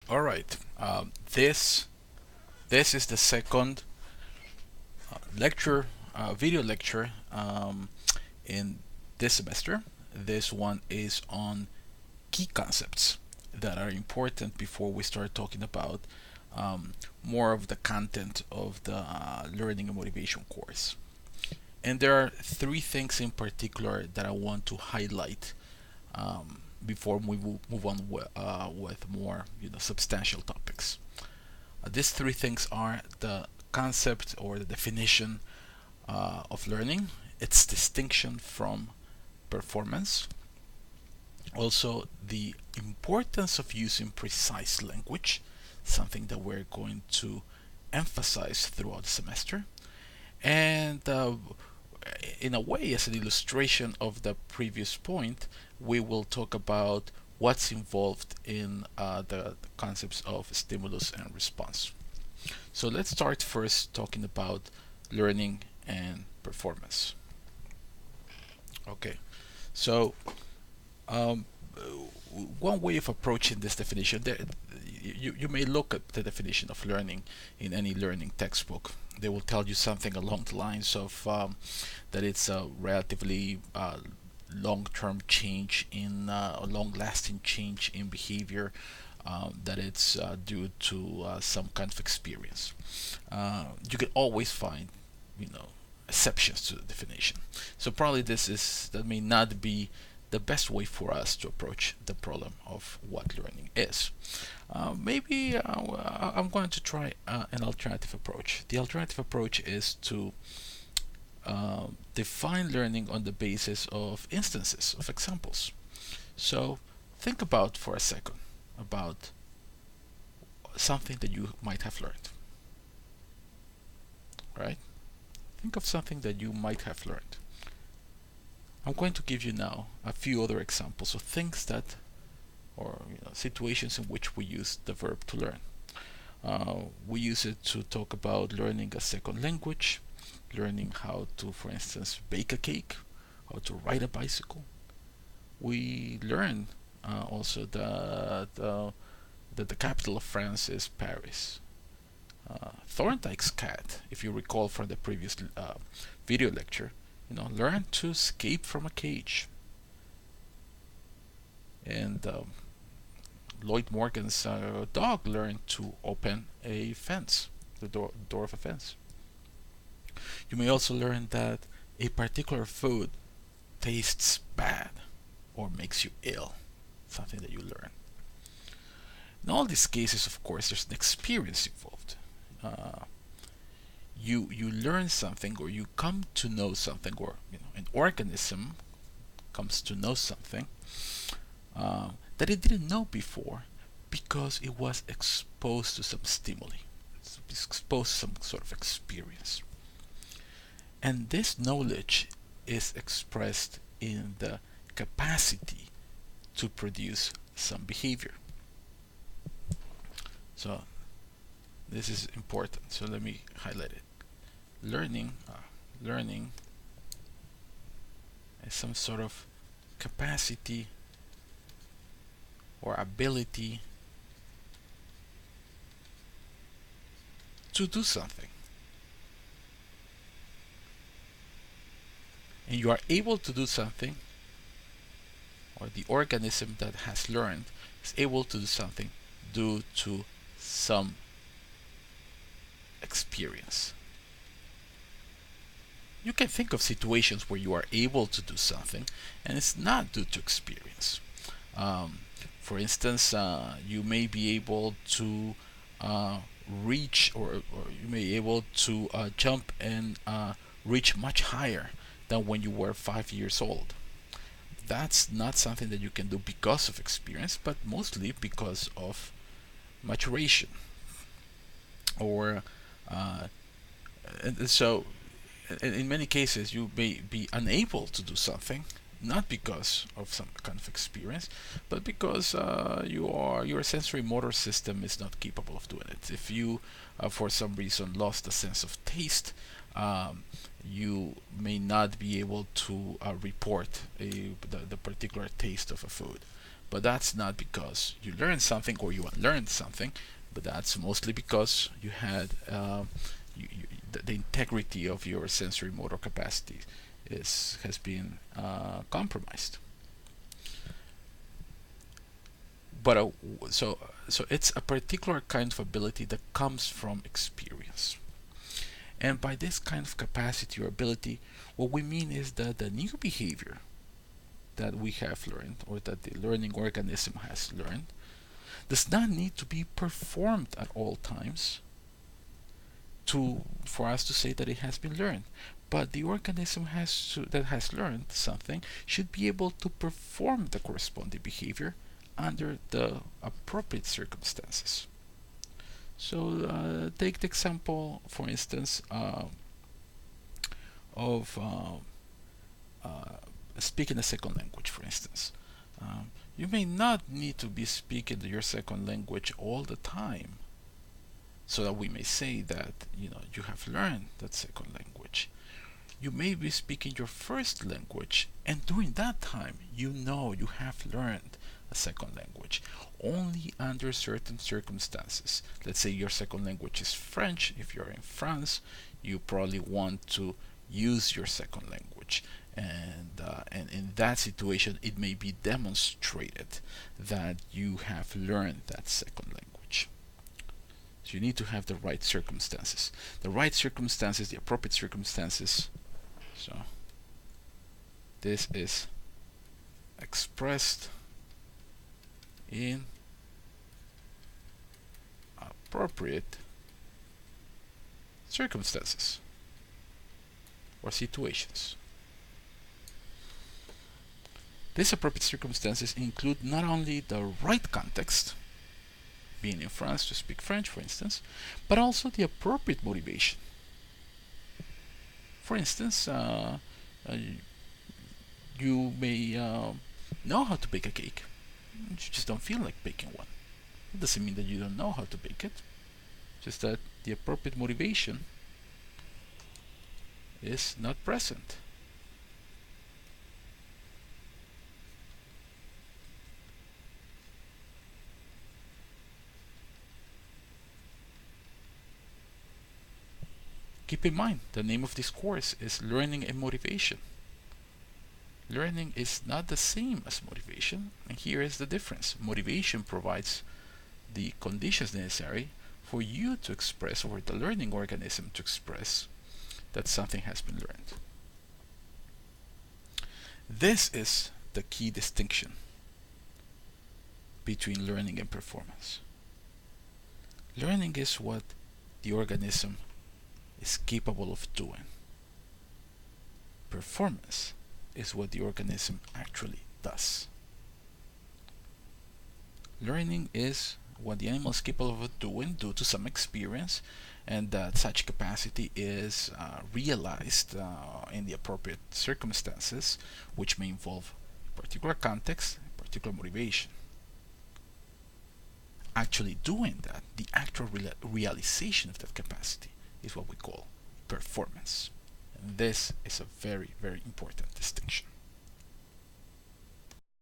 All right. This is the second lecture, video lecture in this semester. This one is on key concepts that are important before we start talking about more of the content of the learning and motivation course. And there are three things in particular that I want to highlight before we move on with more substantial topics. These three things are the concept or the definition of learning, its distinction from performance, also the importance of using precise language, something that we're going to emphasize throughout the semester, and in a way, as an illustration of the previous point, we will talk about what's involved in the concepts of stimulus and response. So let's start first talking about learning and performance. Okay, so um, one way of approaching this definition, you may look at the definition of learning in any learning textbook. They will tell you something along the lines of that it's a relatively long-term change in a long-lasting change in behavior, that it's due to some kind of experience. You can always find, exceptions to the definition. So probably that may not be the best way for us to approach the problem of what learning is. Maybe I'm going to try an alternative approach. The alternative approach is to define learning on the basis of instances, of examples. So think about for a second about something that you might have learned. Right? Think of something that you might have learned. I'm going to give you now a few other examples of things that, or situations in which we use the verb to learn. We use it to talk about learning a second language, learning how to, for instance, bake a cake, how to ride a bicycle. We learn also that the capital of France is Paris. Thorndike's cat, if you recall from the previous video lecture, learned to escape from a cage. And Lloyd Morgan's dog learned to open a fence, the door of a fence. You may also learn that a particular food tastes bad or makes you ill, something that you learn. In all these cases, of course, there's an experience involved. You learn something, or you come to know something, or an organism comes to know something that it didn't know before because it was exposed to some stimuli, it's exposed to some sort of experience. And this knowledge is expressed in the capacity to produce some behavior. So this is important. So let me highlight it. Learning is some sort of capacity or ability to do something. And you are able to do something, or the organism that has learned is able to do something due to some experience. You can think of situations where you are able to do something and it's not due to experience. For instance, you may be able to reach, or you may be able to jump and reach much higher than when you were 5 years old. That's not something that you can do because of experience, but mostly because of maturation. Or and so in many cases you may be unable to do something not because of some kind of experience, but because your sensory motor system is not capable of doing it. If you, for some reason, lost a sense of taste, you may not be able to report the particular taste of a food. But that's not because you learned something or you unlearned something, but that's mostly because you had the integrity of your sensory motor capacity has been compromised. But so it's a particular kind of ability that comes from experience. And by this kind of capacity or ability, what we mean is that the new behavior that we have learned, or that the learning organism has learned, does not need to be performed at all times for us to say that it has been learned. But the organism that has learned something should be able to perform the corresponding behavior under the appropriate circumstances. So take the example, for instance, of speaking a second language, for instance. You may not need to be speaking your second language all the time, so that we may say that you have learned that second language. You may be speaking your first language, and during that time you have learned a second language only under certain circumstances. Let's say your second language is French. If you're in France, you probably want to use your second language, and in that situation it may be demonstrated that you have learned that second language. So you need to have the right circumstances, the appropriate circumstances. So this is expressed in appropriate circumstances or situations. These appropriate circumstances include not only the right context, being in France to speak French, for instance, but also the appropriate motivation. For instance, you may know how to bake a cake, you just don't feel like baking one. It doesn't mean that you don't know how to bake it, just that the appropriate motivation is not present. Keep in mind, the name of this course is Learning and Motivation. Learning is not the same as motivation, and here is the difference. Motivation provides the conditions necessary for you to express, or the learning organism to express, that something has been learned. This is the key distinction between learning and performance. Learning is what the organism is capable of doing. Performance is what the organism actually does. Learning is what the animal is capable of doing due to some experience, and that such capacity is realized in the appropriate circumstances, which may involve a particular context, a particular motivation. Actually doing that, the actual realization of that capacity, is what we call performance. And this is a very, very important distinction.